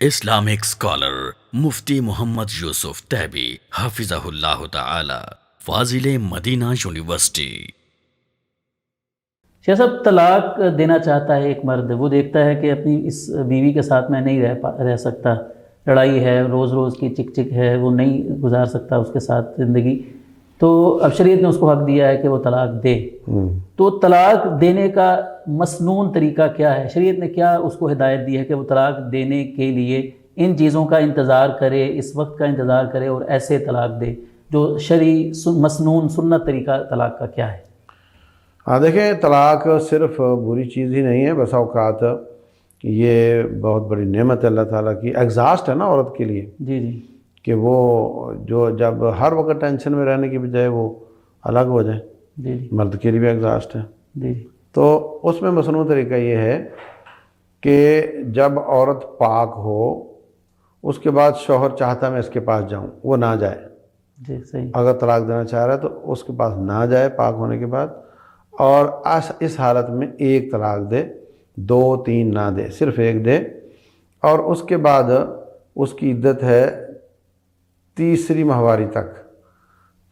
Islamic scholar مفتی محمد یوسف تیبی حفظہ اللہ تعالی، فاضل Medina university. شیخ صاحب، طلاق دینا چاہتا ہے ایک مرد، وہ دیکھتا ہے کہ اپنی اس بیوی کے ساتھ میں نہیں رہ سکتا، لڑائی ہے، روز روز کی چک چک ہے، وہ نہیں گزار سکتا اس کے ساتھ زندگی، تو اب شریعت نے اس کو حق دیا ہے کہ وہ طلاق دے۔ تو طلاق دینے کا مسنون طریقہ کیا ہے؟ شریعت نے کیا اس کو ہدایت دی ہے کہ وہ طلاق دینے کے لیے ان چیزوں کا انتظار کرے، اس وقت کا انتظار کرے اور ایسے طلاق دے؟ جو شرعی مسنون سنت طریقہ طلاق کا کیا ہے؟ دیکھیں، طلاق صرف بری چیز ہی نہیں ہے، بس اوقات یہ بہت بڑی نعمت ہے اللہ تعالیٰ کی، ایگزاسٹ ہے نا عورت کے لیے، جی جی، کہ وہ جو جب ہر وقت ٹینشن میں رہنے کی بجائے وہ الگ ہو جائیں، جی جی، مرد کے لیے بھی ایگزاسٹ ہے۔ جی تو اس میں مصنوعی طریقہ یہ ہے کہ جب عورت پاک ہو، اس کے بعد شوہر چاہتا میں اس کے پاس جاؤں، وہ نہ جائے۔ جی، صحیح، اگر طلاق دینا چاہ رہا ہے تو اس کے پاس نہ جائے پاک ہونے کے بعد، اور اس حالت میں ایک طلاق دے، 2 3 نہ دے، صرف ایک دے، اور اس کے بعد اس کی عدت ہے تیسری ماہواری تک۔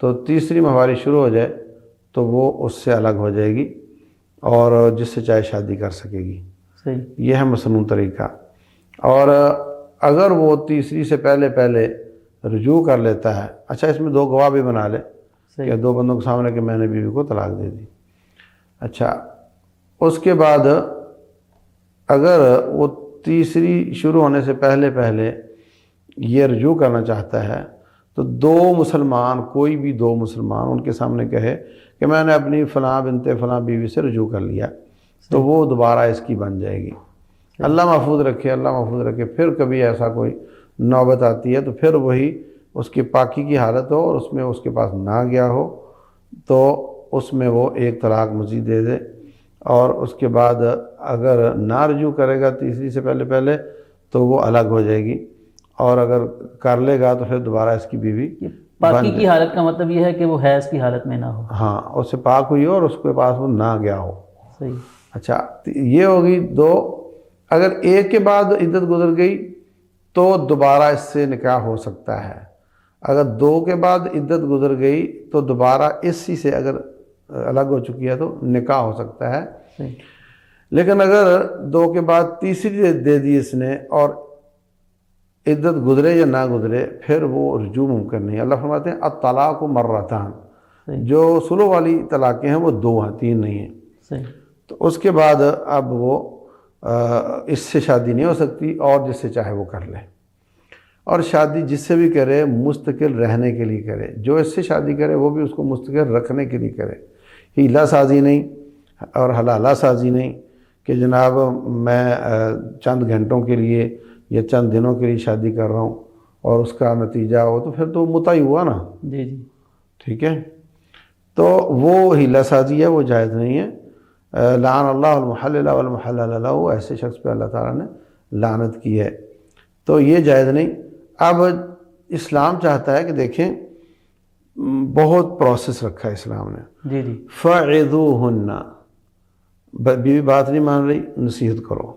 تو تیسری ماہواری شروع ہو جائے تو وہ اس سے الگ ہو جائے گی اور جس سے چاہے شادی کر سکے گی۔ صحیح، یہ ہے مصنوعی طریقہ۔ اور اگر وہ تیسری سے پہلے رجوع کر لیتا ہے، اچھا اس میں 2 گواہ بھی بنا لے کہ صحیح، 2 بندوں کے سامنے کہ میں نے بیوی کو طلاق دے دی، اچھا اس کے بعد اگر وہ تیسری شروع ہونے سے پہلے یہ رجوع کرنا چاہتا ہے تو 2 مسلمان، کوئی بھی 2 مسلمان ان کے سامنے کہے کہ میں نے اپنی فلاں بنت فلاں بیوی سے رجوع کر لیا، تو وہ دوبارہ اس کی بن جائے گی۔ اللہ محفوظ رکھے، پھر کبھی ایسا کوئی نوبت آتی ہے تو پھر وہی اس کی پاکی کی حالت ہو اور اس میں اس کے پاس نہ گیا ہو تو اس میں وہ ایک طلاق مزید دے دے، اور اس کے بعد اگر نہ رجوع کرے گا تیسری سے پہلے تو وہ الگ ہو جائے گی، اور اگر کر لے گا تو پھر دوبارہ اس کی بیوی پاکی کی حالت کا مطلب یہ ہے کہ وہ حیض کی حالت میں نہ ہو۔ ہاں، اس سے پاک ہوئی ہو اور اس کے پاس وہ نہ گیا ہو۔ صحیح، اچھا یہ ہوگی 2۔ اگر ایک کے بعد عدت گزر گئی تو دوبارہ اس سے نکاح ہو سکتا ہے، اگر 2 کے بعد عدت گزر گئی تو دوبارہ اسی سے اگر الگ ہو چکی ہے تو نکاح ہو سکتا ہے۔ صحیح، لیکن اگر 2 کے بعد تیسری دے دی اس نے اور عدت گزرے یا نہ گزرے، پھر وہ رجوع ممکن نہیں۔ اللہ فرماتے ہیں الطلاق مرتان، جو سلو والی طلاقیں ہیں وہ 2 ہیں، 3 نہیں ہیں۔ صحیح، تو اس کے بعد اب وہ اس سے شادی نہیں ہو سکتی، اور جس سے چاہے وہ کر لے، اور شادی جس سے بھی کرے مستقل رہنے کے لیے کرے، جو اس سے شادی کرے وہ بھی اس کو مستقل رکھنے کے لیے کرے، ہیلا سازی نہیں اور حلالہ سازی نہیں کہ جناب میں چند گھنٹوں کے لیے یا چند دنوں کے لیے شادی کر رہا ہوں اور اس کا نتیجہ ہو تو پھر تو متع ہوا نا۔ جی جی، ٹھیک ہے، تو وہ ہیلا سازی ہے، وہ جائز نہیں ہے۔ لعن اللہ المحلل والمحلل له، ایسے شخص پہ اللہ تعالیٰ نے لعنت کی ہے، تو یہ جائز نہیں۔ اب اسلام چاہتا ہے کہ دیکھیں بہت پروسیس رکھا ہے اسلام نے۔ جی جی، فعظوہن، بیوی بات نہیں مان رہی، نصیحت کرو۔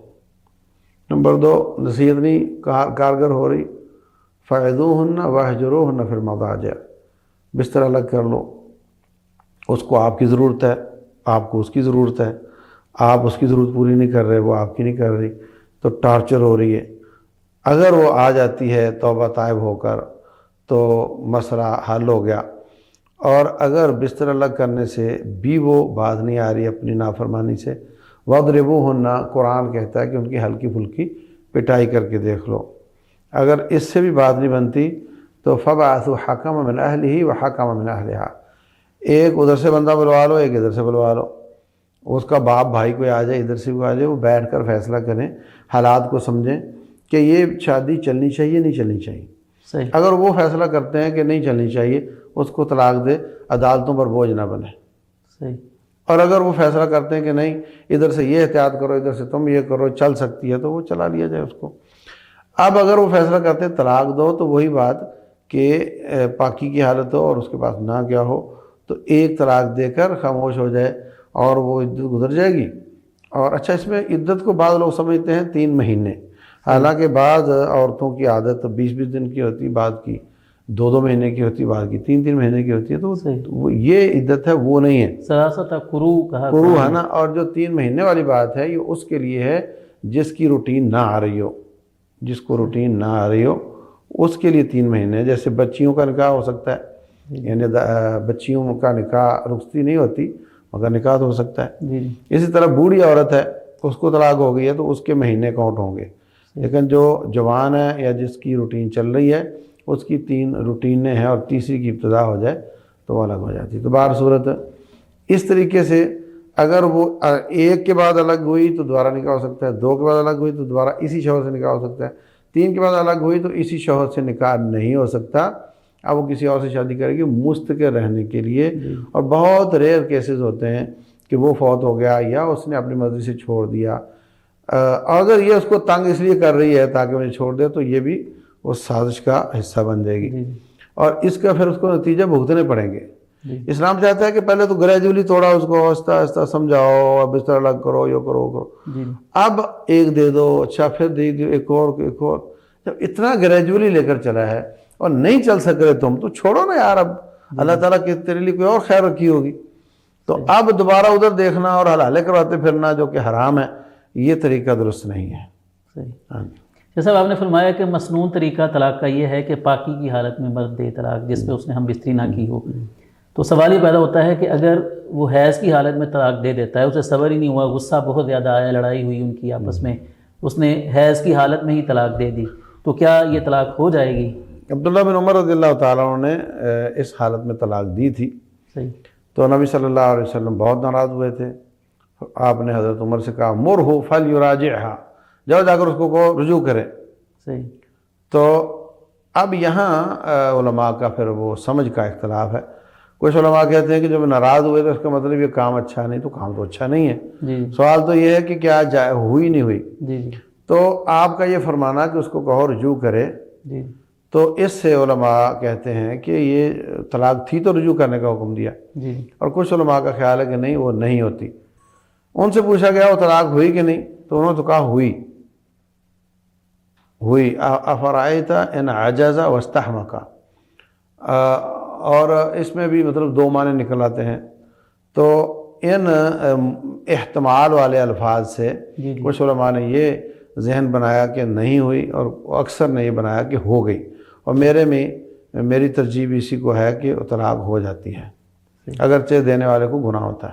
نمبر 2، نصیحت نہیں کارگر ہو رہی، فعظوہن واہجروہن فی المضاجع، بستر الگ کر لو، اس کو آپ کی ضرورت ہے، آپ کو اس کی ضرورت ہے، آپ اس کی ضرورت پوری نہیں کر رہے، وہ آپ کی نہیں کر رہی، تو ٹارچر ہو رہی ہے۔ اگر وہ آ جاتی ہے توبہ طائب ہو کر تو مسئلہ حل ہو گیا، اور اگر بستر الگ کرنے سے بھی وہ باز نہیں آ رہی اپنی نافرمانی سے، وَاضْرِبُوهُنَّ، قرآن کہتا ہے کہ ان کی ہلکی پھلکی پٹائی کر کے دیکھ لو۔ اگر اس سے بھی بات نہیں بنتی تو فَبْعَثُوا حَكَمًا مِنْ أَهْلِهِ وَحَكَمًا مِنْ أَهْلِهَا، ایک ادھر سے بندہ بلوا لو، ایک ادھر سے بلوا لو، اس کا باپ بھائی کوئی آ جائے، ادھر سے کوئی آ جائے، وہ بیٹھ کر فیصلہ کریں، حالات کو سمجھیں کہ یہ شادی چلنی چاہیے نہیں چلنی چاہیے۔ صحیح، اگر وہ فیصلہ کرتے ہیں کہ نہیں چلنی چاہیے، اس کو طلاق دے، عدالتوں پر بوجھ نہ بنے۔ صحیح، اور اگر وہ فیصلہ کرتے ہیں کہ نہیں ادھر سے یہ احتیاط کرو، ادھر سے تم یہ کرو، چل سکتی ہے، تو وہ چلا لیا جائے اس کو۔ اب اگر وہ فیصلہ کرتے ہیں طلاق دو، تو وہی بات کہ پاکی کی حالت ہو اور اس کے پاس نہ گیا ہو تو ایک طلاق دے کر خاموش ہو جائے اور وہ عدت گزر جائے گی۔ اور اچھا اس میں عدت کو بعض لوگ سمجھتے ہیں 3 مہینے، حالانکہ بعض عورتوں کی عادت 20-20 دن کی ہوتی، بعض کی 2-2 مہینے کی ہوتی، بعض کی 3-3 مہینے کی ہوتی ہے، تو وہ یہ عدت ہے، وہ نہیں ہے، سراست قرو کہا قروء ہے نا۔ اور جو 3 مہینے والی بات ہے یہ اس کے لیے ہے جس کی روٹین نہ آ رہی ہو، جس کو روٹین نہ آ رہی ہو اس کے لیے 3 مہینے۔ جیسے بچیوں کا نکاح ہو سکتا ہے، یعنی بچیوں کا نکاح رخصتی نہیں ہوتی مگر نکاح تو ہو سکتا ہے۔ جی اسی طرح بوڑھی عورت ہے، اس کو طلاق ہو گئی ہے تو اس کے مہینے کاؤنٹ ہوں گے، لیکن جو جوان ہے یا جس کی روٹین چل رہی ہے اس کی 3 روٹینیں ہیں اور تیسری کی ابتدا ہو جائے تو وہ الگ ہو جاتی ہے۔ تو بہر صورت اس طریقے سے اگر وہ 1 کے بعد الگ ہوئی تو دوبارہ نکاح ہو سکتا ہے، 2 کے بعد الگ ہوئی تو دوبارہ اسی شوہر سے نکاح ہو سکتا ہے، 3 کے بعد الگ ہوئی تو اسی شوہر سے نکاح نہیں ہو سکتا، اب وہ کسی اور سے شادی کرے گی مستقل رہنے کے لیے۔ اور بہت ریئر کیسز ہوتے ہیں کہ وہ فوت ہو گیا یا اس نے اپنی مرضی سے چھوڑ دیا، اور اگر یہ اس کو تنگ اس لیے کر رہی ہے تاکہ مجھے چھوڑ دے تو یہ بھی اس سازش کا حصہ بن جائے گی، اور اس کا پھر اس کو نتیجہ بھگتنے پڑیں گے۔ اسلام چاہتا ہے کہ پہلے تو گریجولی توڑا اس کو، آہستہ آہستہ سمجھاؤ، اب بستر الگ کرو، یہ کرو وہ کرو، اب 1 دے دو، اچھا پھر دے دو ایک اور۔ جب اتنا گریجولی لے کر چلا ہے اور نہیں چل سک رہے تم تو چھوڑو نا یار، اب اللہ تعالیٰ کہ تیرے لیے کوئی اور خیر رکھی ہوگی، تو اب دوبارہ ادھر دیکھنا اور حلالے کرواتے پھرنا جو کہ حرام ہے، یہ طریقہ درست نہیں ہے۔ صحیح۔ ہاں جی۔ جیسا آپ نے فرمایا کہ مسنون طریقہ طلاق کا یہ ہے کہ پاکی کی حالت میں مرد دے طلاق، جس پہ اس نے ہم بستری نہ کی ہو، تو سوال یہ پیدا ہوتا ہے کہ اگر وہ حیض کی حالت میں طلاق دے دیتا ہے، اسے صبر ہی نہیں ہوا، غصہ بہت زیادہ آیا، لڑائی ہوئی ان کی آپس میں، اس نے حیض کی حالت میں ہی طلاق دے دی، تو کیا یہ طلاق ہو جائے گی؟ عبداللہ بن عمر رضی اللہ تعالیٰ عنہ نے اس حالت میں طلاق دی تھی، صحیح۔ تو نبی صلی اللہ علیہ وسلم بہت ناراض ہوئے تھے، آپ نے حضرت عمر سے کہا مرہ فلیراجعھا، جاؤ جا کر اس کو کہو رجوع کرے۔ صحیح۔ تو اب یہاں علماء کا پھر وہ سمجھ کا اختلاف ہے، کچھ علماء کہتے ہیں کہ جب ناراض ہوئے تو اس کا مطلب یہ کام اچھا نہیں، تو کام تو اچھا نہیں ہے، جی سوال تو یہ ہے کہ کیا ہوئی نہیں ہوئی، جی جی تو آپ کا یہ فرمانا کہ اس کو کہو رجوع کرے، جی تو اس سے علماء کہتے ہیں کہ یہ طلاق تھی تو رجوع کرنے کا حکم دیا، جی اور کچھ علماء کا خیال ہے کہ نہیں وہ نہیں ہوتی۔ ان سے پوچھا گیا وہ طلاق ہوئی کہ نہیں، تو انہوں نے تو کہا ہوئی افرائیت ان عجز واستحمق، اور اس میں بھی مطلب 2 معنی نکل آتے ہیں، تو ان احتمال والے الفاظ سے جی جی کچھ علماء نے یہ ذہن بنایا کہ نہیں ہوئی، اور اکثر نے یہ بنایا کہ ہو گئی، اور میری ترجیح بھی اسی کو ہے کہ طلاق ہو جاتی ہے، اگرچہ دینے والے کو گناہ ہوتا